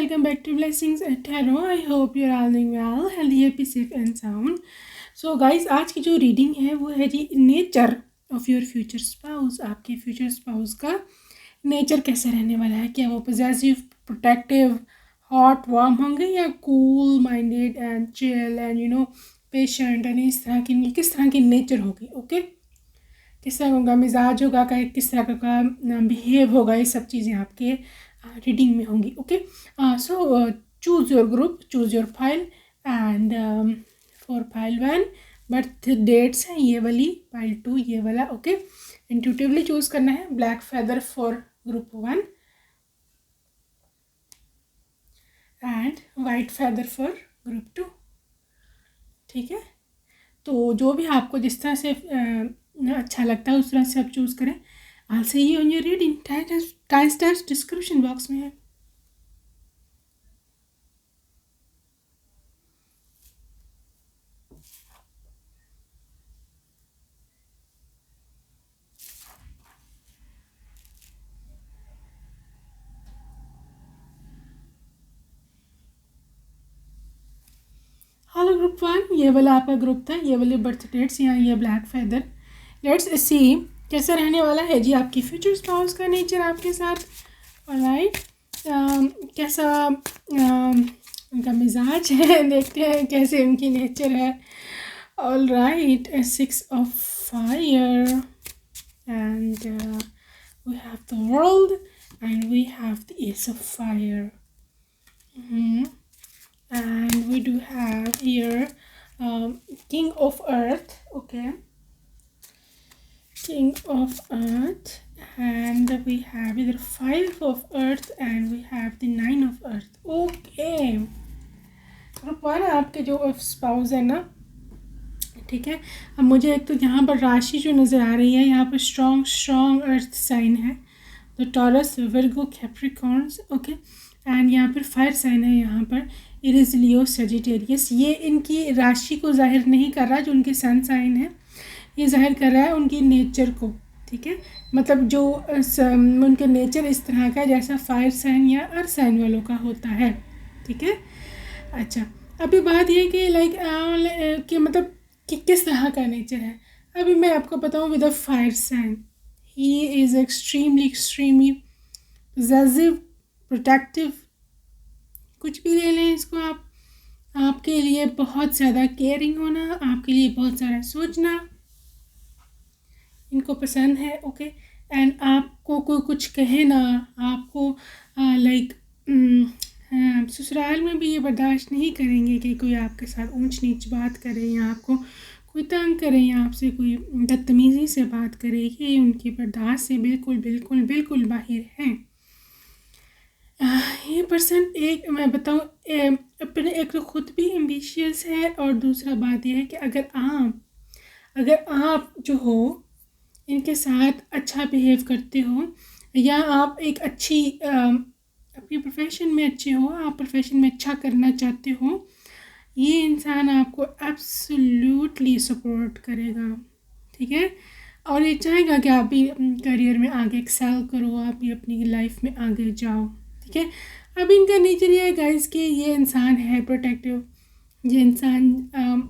welcome back to Blessings at Tarot. I hope you're all doing well, healthy, happy, safe and sound. So guys, आज की जो reading है वो है जी nature of your future spouse. आपके future spouse का नेचर कैसा रहने वाला है, क्या वो पॉजिटिव, प्रोटेक्टिव, हॉट, वार्म होंगे या cool minded and chill and patient and इस तरह की किस तरह की नेचर होगी। ओके, किस तरह का मिजाज होगा, किस तरह का बिहेव होगा, ये सब चीज़ें आपके रीडिंग में होंगी। Okay, so choose your group, choose your file and for file 1 birth dates हैं ये वाली, फाइल 2 ये वाला। ओके, इंट्यूटिवली चूज करना है। Black feather for group 1 and white feather for group 2। ठीक है, तो जो भी आपको जिस तरह से अच्छा लगता है उस तरह से आप चूज़ करें। I'll see you on your reading. Timestamps description box में है। हेलो ग्रुप 1, ये वाला आपका ग्रुप था, ये वाले बर्थ डेट्स, यहाँ ये ब्लैक फेदर। लेट्स सी कैसा रहने वाला है जी आपकी फ्यूचर स्पाउस का नेचर आपके साथ। ऑलराइट, कैसा उनका मिजाज है, देखते हैं कैसे उनकी नेचर है। Alright, 6 of fire and we have the world and we have the ace of fire and we do have here king of earth. Okay, king of earth, and we have either 5 of earth and we have the 9 of earth. Okay, group 1 आपके जो spouse है ना, ठीक है। अब मुझे एक तो यहाँ पर राशि जो नज़र आ रही है, यहाँ पर स्ट्रॉन्ग अर्थ साइन है, तो taurus, Virgo, Capricorns. Okay, and यहाँ पर फायर साइन है, यहाँ पर एरीज, लियो, सजिटेरियस। ये इनकी राशि को जाहिर नहीं कर रहा, जो उनके सन साइन है, ये जाहिर कर रहा है उनकी नेचर को। ठीक है, मतलब जो उनके नेचर इस तरह का जैसा फायर साइन या अर्थ साइन वालों का होता है। ठीक है, अच्छा, अभी बात ये कि कि मतलब कि किस तरह का नेचर है। अभी मैं आपको बताऊँ, with a fire sign he is extremely possessive, protective, कुछ भी ले लें इसको आप। आपके लिए बहुत ज़्यादा केयरिंग होना, आपके लिए बहुत सारा सोचना इनको पसंद है। ओके, एंड आपको कोई कुछ कहे ना, आपको ससुराल में भी ये बर्दाश्त नहीं करेंगे कि कोई आपके साथ ऊंच नीच बात करे या आपको कोई तंग करे या आपसे कोई बदतमीज़ी से बात करे। ये उनकी बर्दाश्त से बिल्कुल बिल्कुल बिल्कुल बाहर हैं। ये पर्सन, एक मैं बताऊँ, अपने एक तो ख़ुद भी एम्बिशियस है, और दूसरा बात यह है कि अगर आप जो हो इनके साथ अच्छा बिहेव करते हो, या आप एक अच्छी अपनी प्रोफेशन में अच्छे हो, आप प्रोफेशन में अच्छा करना चाहते हो, ये इंसान आपको एब्सोल्युटली सपोर्ट करेगा। ठीक है, और ये चाहेगा कि आप भी करियर में आगे एक्सेल करो, आप भी अपनी लाइफ में आगे जाओ। ठीक है, अब इनका नेचर ये है गाइस कि ये इंसान है प्रोटेक्टिव। ये इंसान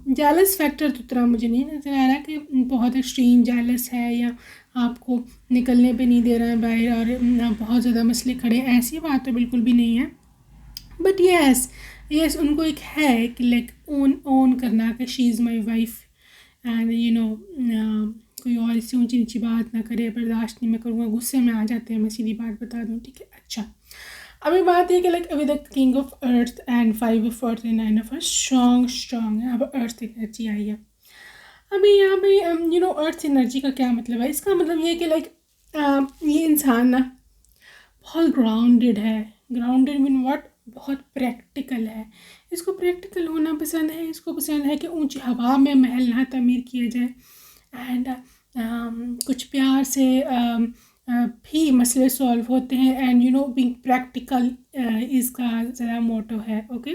जेलस फैक्टर तो तरह मुझे नहीं नज़र आ रहा कि बहुत एक्सट्रीम जेलस है या आपको निकलने पे नहीं दे रहा है बाहर और बहुत ज़्यादा मसले खड़े, ऐसी बात तो बिल्कुल भी नहीं है। बट यस उनको एक है कि लाइक ओन करना कि she is my wife and कोई और इससे ऊंची नीची बात ना करे, बर्दाश्त नहीं मैं करूँगा, गुस्से में आ जाते हैं, मैं सीधी बात बता दूँ। ठीक है, अच्छा, अभी बात है कि like with the king of earth and 5 of earth and 9 of earth, strong है। अब अर्थ एनर्जी आई है। अभी यहाँ पे अर्थ एनर्जी का क्या मतलब है, इसका मतलब ये है कि लाइक ये इंसान ना बहुत ग्राउंडेड है। ग्राउंडेड मीन व्हाट, बहुत प्रैक्टिकल है। इसको प्रैक्टिकल होना पसंद है, इसको पसंद है कि ऊंची हवा में महल ना तामीर किया जाए, एंड कुछ प्यार से भी मसले सॉल्व होते हैं, एंड बीइंग प्रैक्टिकल इसका ज़्यादा मोटो है। ओके,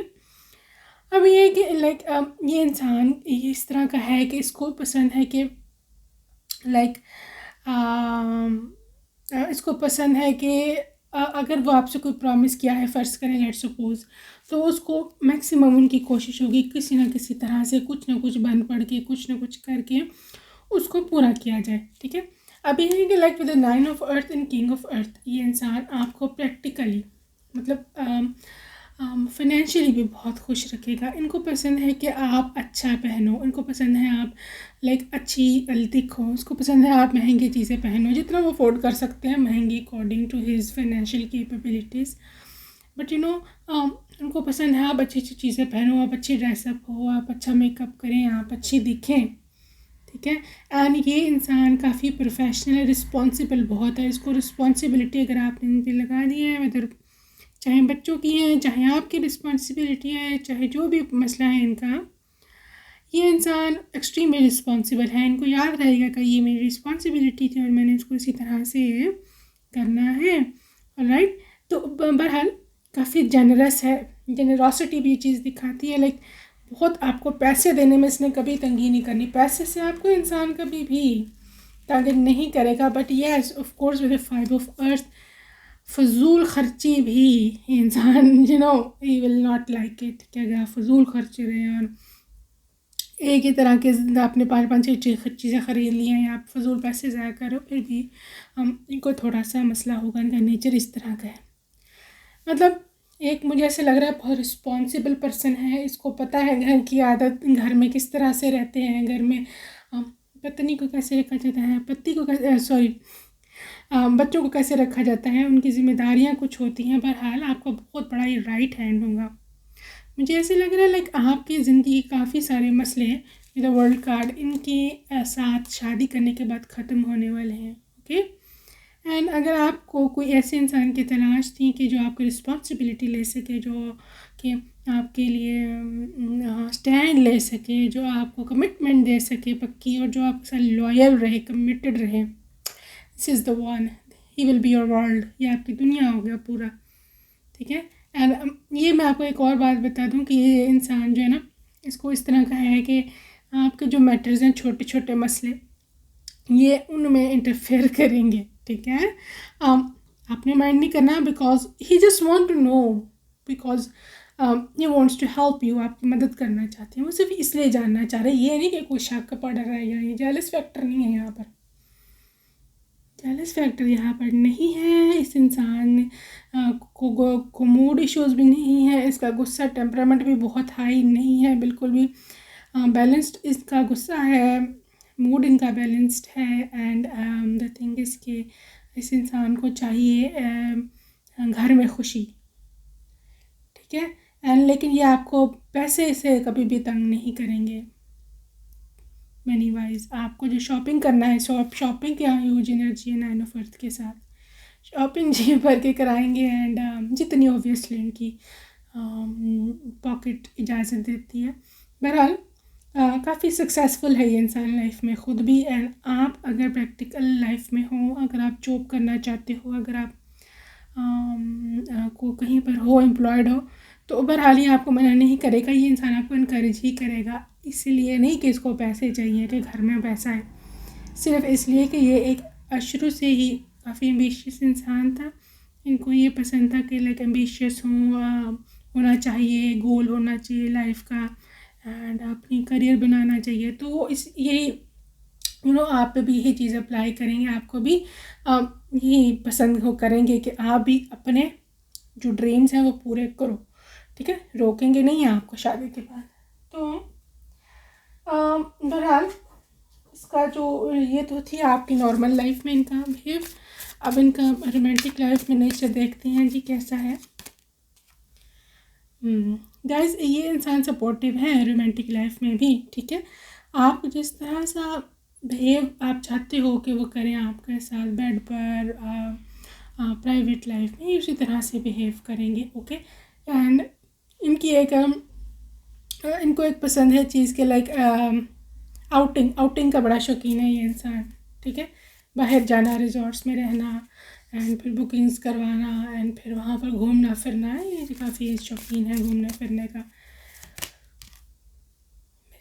अब ये कि लाइक ये इंसान इस तरह का है कि इसको पसंद है कि लाइक इसको पसंद है कि अगर वो आपसे कोई प्रॉमिस किया है, फ़र्ज़ करें लेट्स सपोज़, तो उसको मैक्सिमम उनकी कोशिश होगी किसी ना किसी तरह से कुछ ना कुछ बन पढ़ के कुछ ना कुछ करके उसको पूरा किया जाए, ठीक है। अब ये है कि like with the 9 of earth and king of earth, ये इंसान आपको प्रैक्टिकली मतलब फाइनेंशियली भी बहुत खुश रखेगा। इनको पसंद है कि आप अच्छा पहनो, इनको पसंद है आप लाइक अच्छी दिखो, उसको पसंद है आप महंगी चीज़ें पहनो, जितना वो अफोर्ड कर सकते हैं महंगी according to his financial capabilities. But you know उनको पसंद है आप अच्छी अच्छी चीज़ें पहनो, आप अच्छी ड्रेसअप हो, आप अच्छा मेकअप करें, आप अच्छी दिखें, ठीक है। एंड ये इंसान काफ़ी प्रोफेशनल है, रिस्पॉन्सिबल बहुत है। इसको रिस्पॉन्सिबिलिटी अगर आपने इन पर लगा दी है, वेदर चाहे बच्चों की है, चाहे आपकी रिस्पॉन्सिबिलिटी है, चाहे जो भी मसला है इनका, ये इंसान एक्सट्रीमली रिस्पॉन्सिबल है। इनको याद रहेगा कि ये मेरी रिस्पॉन्सिबिलिटी थी और मैंने इसको इसी तरह से करना है, ऑलराइट। तो बहरहाल काफ़ी जनरस है, जनरॉसिटी भी ये चीज़ दिखाती है। लाइक बहुत आपको पैसे देने में इसने कभी तंगी नहीं करनी, पैसे से आपको इंसान कभी भी तंग नहीं करेगा। But yes of course with the 5 of earth, फजूल खर्ची भी इंसान he will not like it, कि अगर आप फजूल खर्चे रहे हैं और एक ही तरह के आपने 5-5 चीज़ें ख़रीद ली हैं या आप फजूल पैसे ज़ाया करो, फिर भी इनको थोड़ा सा मसला होगा। इनका नेचर इस तरह का है। मतलब एक मुझे ऐसे लग रहा है बहुत रिस्पॉन्सिबल पर्सन है, इसको पता है घर की आदत, घर में किस तरह से रहते हैं, घर में पत्नी को कैसे रखा जाता है, पति को कैसे बच्चों को कैसे रखा जाता है, उनकी जिम्मेदारियां कुछ होती हैं। बहरहाल आपका बहुत बड़ा ये राइट हैंड होगा। मुझे ऐसे लग रहा है लाइक आपकी ज़िंदगी काफ़ी सारे मसले विद द वर्ल्ड कार्ड इनके साथ शादी करने के बाद ख़त्म होने वाले हैं, ओके। एंड अगर आपको कोई ऐसे इंसान की तलाश थी कि जो आपकी रिस्पॉन्सिबिलिटी ले सके, जो कि आपके लिए स्टैंड ले सके, जो आपको कमिटमेंट दे सके पक्की, और जो आपके साथ लॉयल रहे, कमिटेड रहे, this is the one, he will be your world. ये आपकी दुनिया हो गया पूरा, ठीक है। एंड ये मैं आपको एक और बात बता दूं कि ये इंसान जो है ना, इसको इस तरह का है कि आपके जो मैटर्स हैं, छोटे छोटे मसले, ये उनमें इंटरफेयर करेंगे, ठीक है। आपने माइंड नहीं करना, because he just want to know, because he wants to help you, आपकी मदद करना चाहते हैं। वो सिर्फ इसलिए जानना चाह रहे हैं, ये नहीं कि कोई शक पड़ रहा है या ये जेलस फैक्टर नहीं है। यहाँ पर जेलस फैक्टर यहाँ पर नहीं है। इस इंसान को मूड इश्यूज़ भी नहीं है, इसका गुस्सा टेम्परामेंट भी बहुत हाई नहीं है, बिल्कुल भी बैलेंस्ड इसका गुस्सा है, मूड इनका बैलेंस्ड है। एंड द थिंग इज़ कि इस इंसान को चाहिए घर में खुशी, ठीक है। एंड लेकिन ये आपको पैसे से कभी भी तंग नहीं करेंगे। मनी वाइज आपको जो शॉपिंग करना है, शॉपिंग की ह्यूज एनर्जी है 9 ऑफ अर्थ के साथ, शॉपिंग जी भर के कराएंगे। एंड जितनी ऑब्वियसली इनकी पॉकेट इजाज़त देती है। बहरहाल काफ़ी सक्सेसफुल है ये इंसान लाइफ में ख़ुद भी। एंड आप अगर प्रैक्टिकल लाइफ में हो, अगर आप जॉब करना चाहते हो, अगर आप को कहीं पर हो, एम्प्लॉयड हो, तो बहरहाल ही आपको मना नहीं करेगा। ये इंसान आपको इनकरेज ही करेगा, इसलिए नहीं कि इसको पैसे चाहिए, कि घर में पैसा है, सिर्फ इसलिए कि ये एक शुरू से ही काफ़ी एम्बिशियस इंसान था। इनको ये पसंद था कि लाइक एम्बिशियस होना चाहिए, गोल होना चाहिए लाइफ का, एंड अपनी करियर बनाना चाहिए। तो इस यही आप पे भी यही चीज़ अप्लाई करेंगे, आपको भी यही पसंद हो करेंगे कि आप भी अपने जो ड्रीम्स हैं वो पूरे करो, ठीक है। रोकेंगे नहीं आपको शादी के बाद। तो बहरहाल इसका जो ये तो थी आपकी नॉर्मल लाइफ में इनका बिहेव। अब इनका रोमांटिक लाइफ में नेचर देखते हैं जी कैसा है। गाइस ये इंसान सपोर्टिव है रोमांटिक लाइफ में भी, ठीक है। आप जिस तरह सा बिहेव आप चाहते हो कि वो करें आपके साथ बेड पर, प्राइवेट लाइफ में, उसी तरह से बिहेव करेंगे, ओके। एंड इनकी इनको एक पसंद है चीज़ के लाइक आउटिंग का बड़ा शौकीन है ये इंसान, ठीक है। बाहर जाना, रिजॉर्ट्स में रहना, एंड फिर बुकिंग्स करवाना, एंड फिर वहाँ पर घूमना फिरना, ये काफ़ी शौकीन है घूमने फिरने का।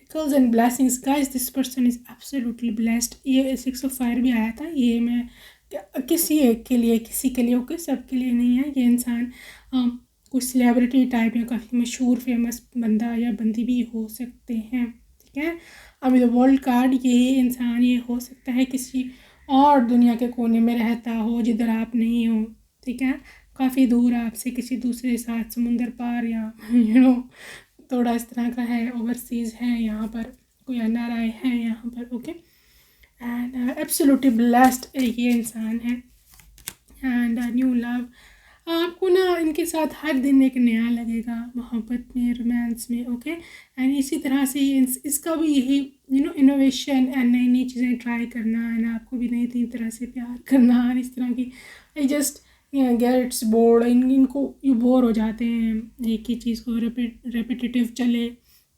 Miracles and blessings guys, this person is absolutely blessed। ये 6 of fire भी आया था, ये मैं किसी एक के लिए, किसी के लिए, ओके, सबके लिए नहीं है। ये इंसान कुछ सेलिब्रिटी टाइप या काफ़ी मशहूर फेमस बंदा या बंदी भी हो सकते हैं, ठीक है। अभी तो वर्ल्ड कार्ड, ये इंसान ये हो सकता है किसी और दुनिया के कोने में रहता हो जिधर आप नहीं हो, ठीक है, काफ़ी दूर आपसे, किसी दूसरे साथ समुंदर पार, या थोड़ा इस तरह का है, ओवरसीज़ है, यहाँ पर कोई NRI है यहाँ पर, ओके। एंड एब्सोल्युटली ब्लेस्ड ये इंसान है। एंड न्यू लव, आपको ना इनके साथ हर दिन एक नया लगेगा मोहब्बत में, रोमांस में, ओके। एंड इसी तरह से इसका भी यही इनोवेशन एंड नई नई चीज़ें ट्राई करना, एंड आपको भी नई नई तरह से प्यार करना, और इस तरह की आई जस्ट गेट्स बोर्ड, इनको ये बोर हो जाते हैं एक ही चीज़ को रेपिटेटिव चले,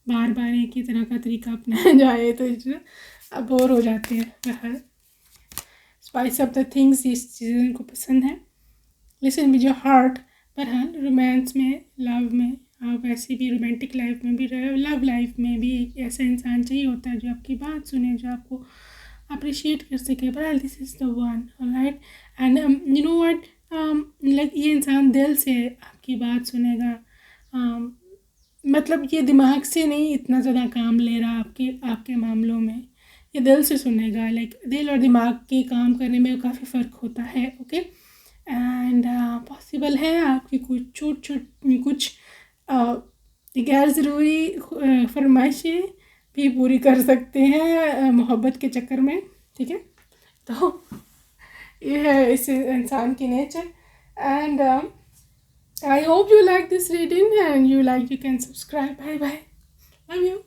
बार बार एक ही तरह का तरीका अपनाया जाए, तो अब बोर हो जाते हैं। स्पाइस ऑफ द थिंग्स, इस चीज़ें इनको पसंद है। लिसन विद योर हार्ट, पर हाँ, रोमांस में, लव में, आप ऐसे भी रोमांटिक लाइफ में भी, लव लाइफ में भी एक ऐसा इंसान चाहिए होता है जो आपकी बात सुने, जो आपको अप्रिशिएट कर सके। But this is the one, alright. And you know what, like ये इंसान दिल से आपकी बात सुनेगा, मतलब ये दिमाग से नहीं इतना ज़्यादा काम ले रहा आपके मामलों में, ये दिल से सुनेगा। लाइक दिल और दिमाग के काम करने में काफ़ी फ़र्क होता है, ओके। एंड पॉसिबल है आपकी कुछ कुछ गैर ज़रूरी फरमाइशें भी पूरी कर सकते हैं मोहब्बत के चक्कर में, ठीक है। तो ये है इस इंसान की nature. And I hope you like this reading, and you can subscribe. Bye bye. Love you.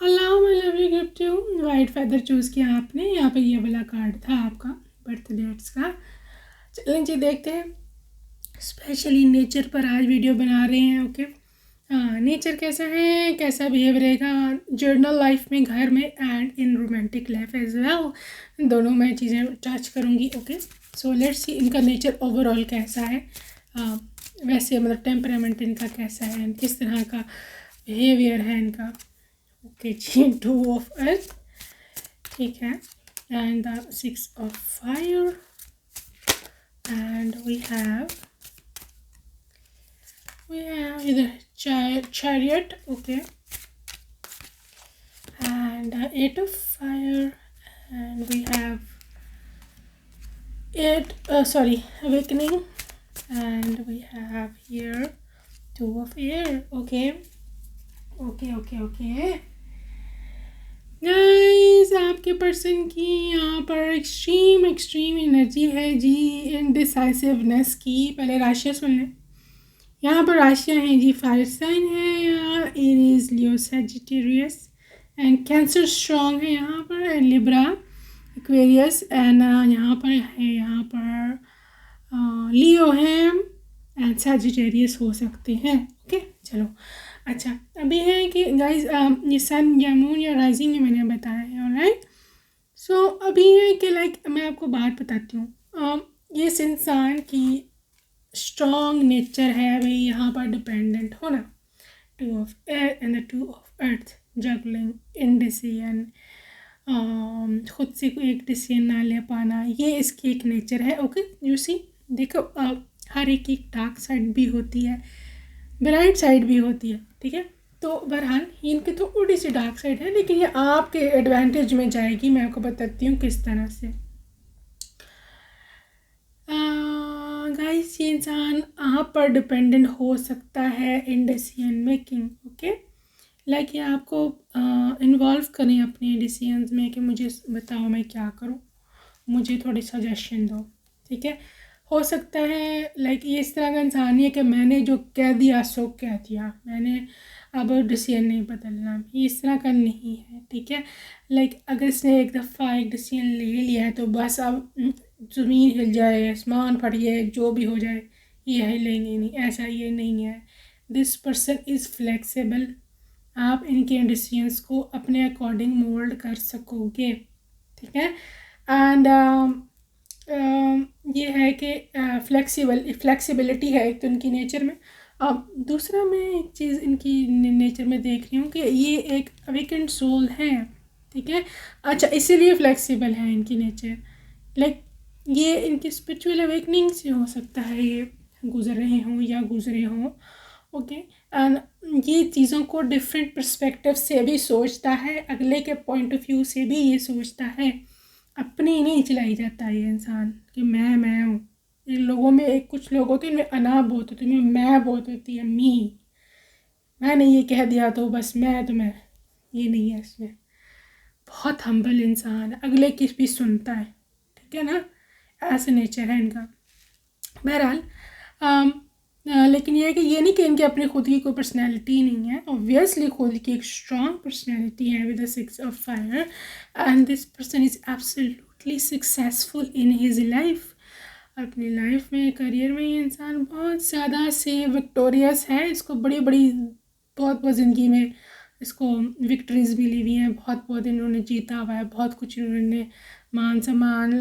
Hello my lovely gift you. White feather choose किया आपने, यहाँ पे ये वाला कार्ड था आपका बर्थ डेट्स का। चलें जी देखते हैं, स्पेशली नेचर पर आज वीडियो बना रहे हैं, ओके। हाँ, नेचर कैसा है, कैसा बिहेव रहेगा जर्नल लाइफ में, घर में, and in romantic life as well, दोनों में चीज़ें टच करूँगी, ओके। सो लेट्स सी इनका नेचर ओवरऑल कैसा है, वैसे मतलब टेम्परामेंट इनका कैसा है, किस तरह का बिहेवियर है इनका, ओके जी। 2 ऑफ अर्थ, ठीक है, and 6 of fire, and we have either chariot, okay, and 8 of fire, and we have awakening, and we have here 2 of air, okay guys, आपके पर्सन की यहाँ पर एक्सट्रीम एनर्जी है जी, indecisiveness की। पहले राशियाँ सुन लें। यहाँ पर राशियाँ हैं जी, फायर साइन है, Aries, Leo, Sagittarius, and cancer strong है यहाँ पर, एंड लिब्रा, एक्वेरियस, एंड यहाँ पर लियो है, एंड सैजिटेरियस हो सकते हैं, ओके। चलो अच्छा, अभी है कि गाइस ये सन या मून या राइजिंग में मैंने बताया है, ऑलराइट। सो अभी है कि लाइक मैं आपको बात बताती हूँ, ये इस इंसान की स्ट्रॉन्ग नेचर है भाई, यहाँ पर डिपेंडेंट होना, 2 of air and 2 of earth, juggling, indecision, खुद से कोई एक डिसीजन ना ले पाना, ये इसकी एक नेचर है, ओके। यू सी, देखो हर एक की डार्क साइड भी होती है, ब्राइट साइड भी होती है, ठीक है। तो बहरहाल इनकी तो थोड़ी सी डार्क साइड है, लेकिन ये आपके एडवांटेज में जाएगी। मैं आपको बताती हूँ किस तरह से। गाइस, ये इंसान आप पर डिपेंडेंट हो सकता है in decision making, okay. Like ये आपको इन्वॉल्व करें अपने डिसीजंस में कि मुझे बताओ मैं क्या करूँ, मुझे थोड़ी सजेशन दो, ठीक है। हो सकता है लाइक ये इस तरह का इंसान है कि मैंने जो कह दिया सो कह दिया, मैंने अब डिसीजन नहीं बदलना, ये इस तरह का नहीं है, ठीक है। लाइक अगर इसने एक दफ़ा एक डिसीजन ले लिया है तो बस अब ज़मीन हिल जाए, आसमान फट जाए, जो भी हो जाए ये हिलेंगे नहीं, ऐसा ये नहीं है। दिस पर्सन इज़ फ्लेक्सिबल, आप इनके डिसीजंस को अपने अकॉर्डिंग मोल्ड कर सकोगे, ठीक है। एंड ये है कि फ्लेक्सिबिलिटी है एक तो इनकी नेचर में। अब दूसरा मैं एक चीज़ इनकी नेचर में देख रही हूँ कि ये एक अवेकेंड सोल है, ठीक है। अच्छा, इसीलिए फ्लेक्सिबल है इनकी नेचर, लाइक ये इनकी स्पिरिचुअल अवेकनिंग से हो सकता है ये गुजर रहे हों या गुजरे हों, ओके। एंड ये चीज़ों को डिफरेंट पर्सपेक्टिव से भी सोचता है, अगले के पॉइंट ऑफ व्यू से भी ये सोचता है, अपनी नहीं चलाई जाता ये इंसान कि मैं हूँ। इन लोगों में एक कुछ लोग होते हैं इनमें अना बहुत होती है, मैं बहुत होती है, मैंने ये कह दिया तो बस मैं तो मैं, ये नहीं है इसमें। बहुत हम्बल इंसान है, अगले की भी सुनता है, ठीक है ना, ऐसे नेचर है इनका। बहरहाल लेकिन ये है कि ये नहीं कि इनकी अपनी खुद की कोई पर्सनैलिटी नहीं है, ऑब्वियसली खुद की एक स्ट्रॉन्ग पर्सनैलिटी है with the 6 of fire, and this person is absolutely successful in his life. अपनी लाइफ में, करियर में ये इंसान बहुत ज़्यादा से विक्टोरियस है, इसको बड़ी बड़ी बहुत बहुत ज़िंदगी में इसको विक्ट्रीज़ मिली हुई हैं, बहुत बहुत इन्होंने जीता हुआ है, बहुत कुछ इन्होंने मान सम्मान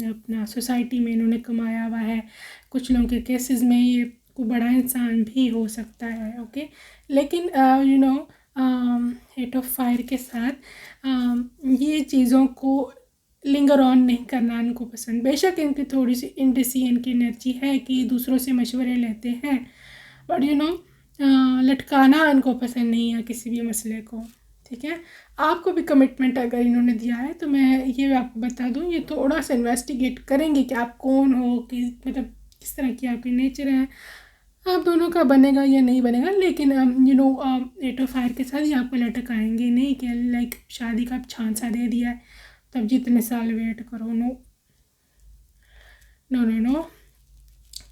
अपना सोसाइटी में इन्होंने कमाया हुआ है। कुछ लोगों के केसेस में ये कोई बड़ा इंसान भी हो सकता है, ओके। लेकिन यू नो 8 ऑफ फायर के साथ ये चीज़ों को लिंगर ऑन नहीं करना इनको पसंद। बेशक इनकी थोड़ी सी इंडिसियन की एनर्जी है कि दूसरों से मशवरे लेते हैं, बट यू नो लटकाना इनको पसंद नहीं है किसी भी मसले को, ठीक है। आपको भी कमिटमेंट अगर इन्होंने दिया है तो मैं ये आपको बता दूँ, ये थोड़ा सा इन्वेस्टिगेट करेंगे कि आप कौन हो, कि मतलब किस तरह की आपकी नेचर है, आप दोनों का बनेगा या नहीं बनेगा। लेकिन यू नो 8 ऑफ फायर के साथ ही आपको लटकाएंगे नहीं कि लाइक शादी का झांसा दे दिया है तब जितने साल वेट करो, नो नो नो नो।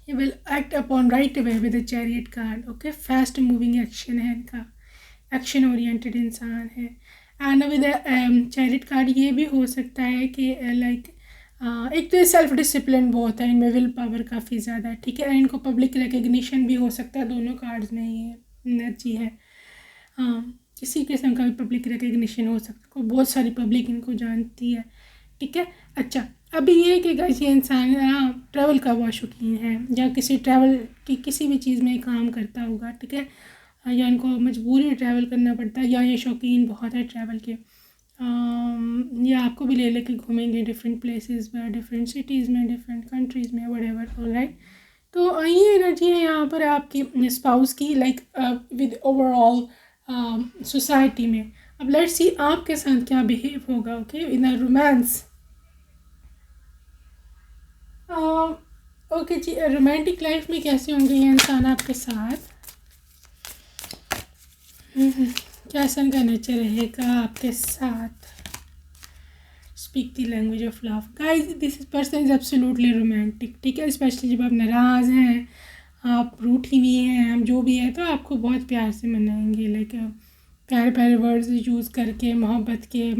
ये will act upon right away with the chariot card, okay. Fast moving action है इनका, एक्शन ओरिएंटेड इंसान है। एंड विद चैरियट कार्ड ये भी हो सकता है कि लाइक एक तो सेल्फ डिसिप्लिन बहुत है इनमें, विल पावर काफ़ी ज़्यादा है, ठीक है। इनको पब्लिक रिकग्निशन भी हो सकता है, दोनों कार्ड्स में ये एनर्जी है। किसी किस्म का भी पब्लिक रिकग्निशन हो सकता है, बहुत सारी पब्लिक इनको जानती है, ठीक है। अच्छा, अभी ये है कि गाइस ये इंसान ट्रैवल का बहुत शौकीन है, या किसी ट्रैवल की किसी भी चीज़ में काम करता होगा, ठीक है, या इनको मजबूरी ट्रैवल करना पड़ता है, या ये शौकीन बहुत है ट्रैवल के। या आपको भी ले लेके घूमेंगे डिफरेंट प्लेसेस में, डिफरेंट सिटीज़ में, डिफरेंट कंट्रीज़ में, व्हाटएवर, ऑलराइट। तो ये एनर्जी है यहाँ पर आपकी स्पाउस की, लाइक विद ओवरऑल सोसाइटी में। अब लेट्स सी आपके साथ क्या बिहेव होगा, okay, in a romance. Okay जी, रोमांटिक लाइफ में कैसे होंगे ये इंसान आपके साथ, कैसा इनका नेचर रहेगा आपके साथ। Speak the language of love guys, this person is absolutely romantic, ठीक है। स्पेशली जब आप नाराज़ हैं, आप रूठी हुई हैं, आप जो भी है, तो आपको बहुत प्यार से मनाएंगे, लाइक प्यारे प्यारे वर्ड्स यूज़ करके, मोहब्बत के,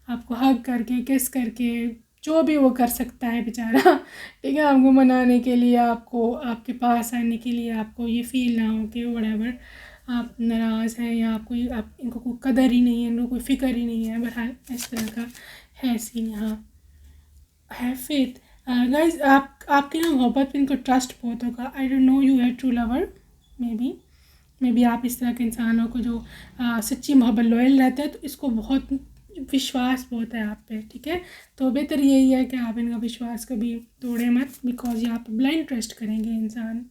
आपको हग करके, किस करके, जो भी वो कर सकता है बेचारा, ठीक है, आपको मनाने के लिए, आपको आपके पास आने के लिए, आपको ये फील ना हो कि व्हाटएवर आप नाराज़ हैं, या आपको आप इनको कोई कदर ही नहीं है, इनको कोई फ़िक्र ही नहीं है। बहरहाल इस तरह का है सीन यहाँ। है फेथ गाइज, आपकी ना मोहब्बत पे इनको ट्रस्ट बहुत होगा। आई डोंट नो यू है ट्रू लवर, मे बी आप इस तरह के इंसानों को जो सच्ची मोहब्बत लॉयल रहता है, तो इसको बहुत विश्वास बहुत है आप पे, ठीक है। तो बेहतर यही है कि आप इनका विश्वास कभी तोड़े मत, बिकॉज ये आप ब्लाइंड ट्रस्ट करेंगे इंसान,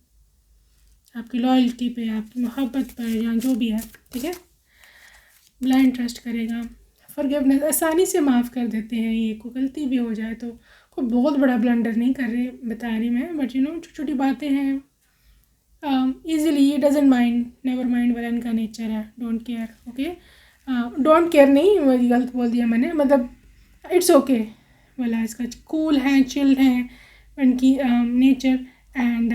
आपकी लॉयल्टी पे, आपकी मोहब्बत पर, या जो भी है, ठीक है, ब्लाइंड ट्रस्ट करेगा। फॉरगिवनेस, आसानी से माफ़ कर देते हैं ये, कोई गलती भी हो जाए तो, कोई बहुत बड़ा ब्लंडर नहीं कर रहे बता रही मैं, बट यू नो छोटी छोटी बातें हैं, ईजिली ये डजेंट माइंड, नेवर माइंड वाला इनका नेचर है, don't care, okay. Don't care नहीं, वही गलत बोल दिया मैंने, मतलब इट्स ओके वाला इसका, कूल है, चिल है इनकी नेचर, एंड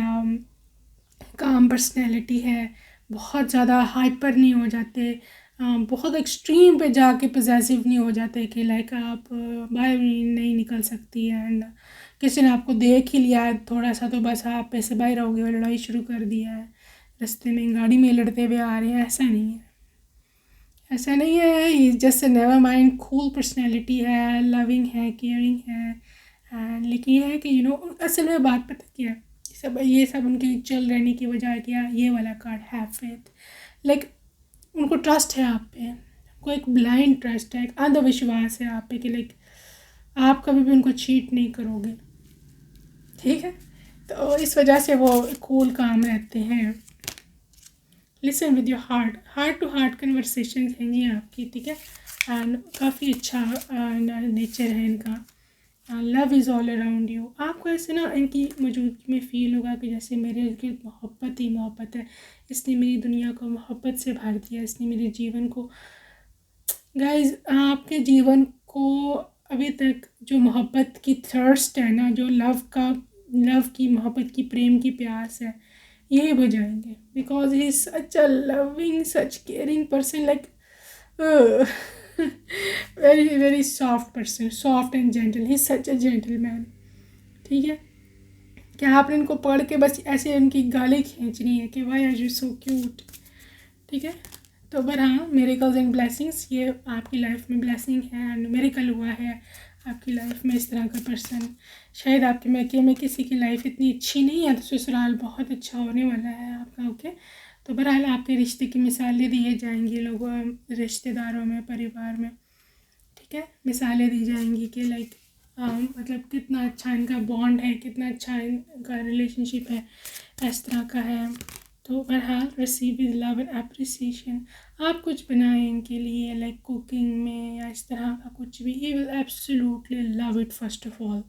काम पर्सनैलिटी है, बहुत ज़्यादा हाइपर नहीं हो जाते, बहुत एक्सट्रीम पे जाके पॉजेसिव नहीं हो जाते कि लाइक आप बाहर नहीं निकल सकती है, एंड किसी ने आपको देख ही लिया है थोड़ा सा तो बस आप पैसे बाहर आओगे और लड़ाई शुरू कर दिया है, रास्ते में गाड़ी में लड़ते हुए आ रहे हैं, ऐसा नहीं है, ऐसा नहीं है। He just never mind, cool personality है, लविंग है, केयरिंग है, एंड लेकिन ये है कि यू नो असल में बात पता क्या है, ये सब उनके चल रहने की वजह क्या, ये वाला कार्ड है फेथ, लाइक उनको ट्रस्ट है आप पे, को एक ब्लाइंड ट्रस्ट है, एक अंधविश्वास है आप पे कि लाइक आप कभी भी उनको चीट नहीं करोगे, ठीक है। तो इस वजह से वो कूल काम रहते हैं। Listen with your heart, heart to heart conversation हैं ये आपकी, ठीक है। एंड काफ़ी अच्छा नेचर है इनका। Love is all around you. आपको ऐसे ना इनकी मौजूदगी में फ़ील होगा कि जैसे मेरे गिर्द मोहब्बत ही मोहब्बत है, इसने मेरी दुनिया को मोहब्बत से भर दिया, इसने मेरे जीवन को। गाइज आपके जीवन को अभी तक जो मोहब्बत की थर्स्ट है ना, जो लव की, मोहब्बत की, प्रेम की प्यास है, यही बुझाएंगे। Because he is such a loving, such caring person, like very very soft person, soft and gentle, he such a gentleman, ठीक है। क्या आपने इनको पढ़ के बस ऐसे उनकी गाली खींचनी है कि why are you so cute, ठीक है। तो पर हाँ, मेरेकल्स एंड ब्लेसिंग्स, ये आपकी लाइफ में ब्लेसिंग है एंड मेरेकल हुआ है आपकी लाइफ में इस तरह का पर्सन। शायद आपके मैके में किसी की लाइफ इतनी अच्छी नहीं है, तो ससुराल बहुत अच्छा होने वाला है आपका, ओके। तो बहरहाल आपके रिश्ते की मिसालें दिए जाएंगी लोगों, रिश्तेदारों में, परिवार में, ठीक है। मिसालें दी जाएंगी कि लाइक मतलब कितना अच्छा इनका बॉन्ड है, कितना अच्छा इनका रिलेशनशिप है, इस तरह का है। तो बहरहाल receive with love and appreciation. आप कुछ बनाएं इनके लिए, लाइक कुकिंग में या इस तरह का कुछ भी, he will absolutely love it first of all,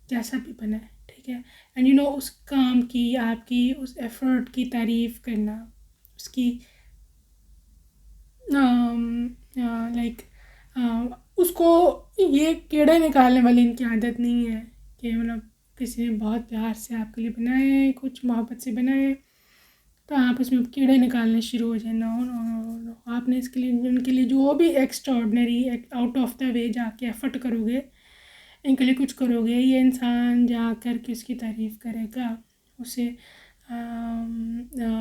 जैसा भी बनाए, ठीक है। एंड यू नो, उस काम की, आपकी उस एफर्ट की तारीफ़ करना, उसकी लाइक उसको, ये कीड़े निकालने वाली इनकी आदत नहीं है कि मतलब किसी ने बहुत प्यार से आपके लिए बनाए, कुछ मोहब्बत से बनाए, तो आप उसमें कीड़े निकालने शुरू हो जाए। नो नो नो नो, आपने इसके लिए, उनके लिए जो भी extra ordinary, out of the way जाके एफर्ट करोगे, इनके लिए कुछ करोगे, ये इंसान जा कर के उसकी तारीफ़ करेगा, उसे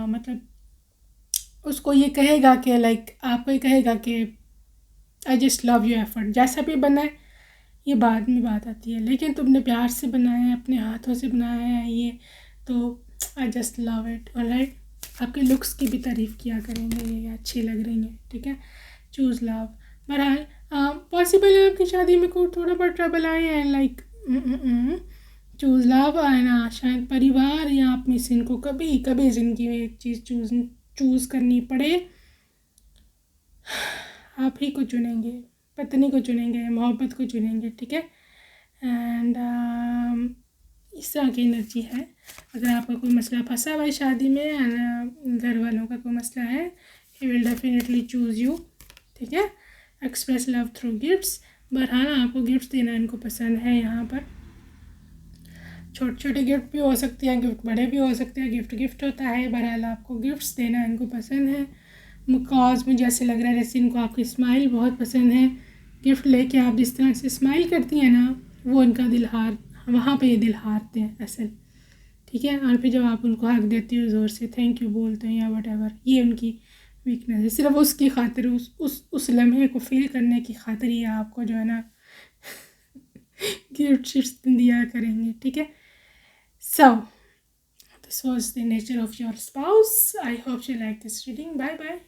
मतलब उसको ये कहेगा कि लाइक, आपको ये कहेगा कि I just love you effort, जैसा भी बनाए, ये बाद में बात आती है, लेकिन तुमने प्यार से बनाया है, अपने हाथों से बनाया है ये, तो I just love it, alright. आपके लुक्स की भी तारीफ़ किया करेंगे, ये अच्छी लग रही हैं, ठीक है। Choose love. बहरहाल पॉसिबल है आपकी शादी में कोई थोड़ा बहुत ट्रबल आए हैं, लाइक चूज़ लव आना, शायद परिवार या आप में से इनको कभी कभी ज़िंदगी में एक चीज़ चूज़ करनी पड़े, आप ही को चुनेंगे, पत्नी को चुनेंगे, मोहब्बत को चुनेंगे, ठीक है। एंड इस तरह की एनर्जी है। अगर आपका कोई मसला फंसा हुआ है शादी में, घर वालों का कोई मसला है, he will definitely choose you, ठीक है। Express love through gifts. बहरहाल आपको गिफ्ट्स देना इनको पसंद है। यहाँ पर छोटे छोटे गिफ्ट भी हो सकते हैं, गिफ्ट बड़े भी हो सकते हैं, गिफ्ट गिफ्ट होता है। बहरहाल आपको गिफ्ट्स देना इनको पसंद है, बिकॉज मुझे ऐसे लग रहा है जैसे इनको आपकी स्माइल बहुत पसंद है। गिफ्ट लेके आप जिस तरह से स्माइल करती हैं ना, वो इनका दिल वहाँ पे ये दिल हारते हैं असल, ठीक है। और फिर जब आप उनको हक देती हो, ज़ोर से थैंक यू बोलते हैं या वट एवर, ये उनकी वीकनेस है। सिर्फ उसकी खातिर, उस लम्हे को फील करने की खातिर ही आपको जो है ना गिफ्ट शिफ्ट दिया करेंगे, ठीक है। So, this was the nature of your spouse. I hope you like this reading. Bye bye.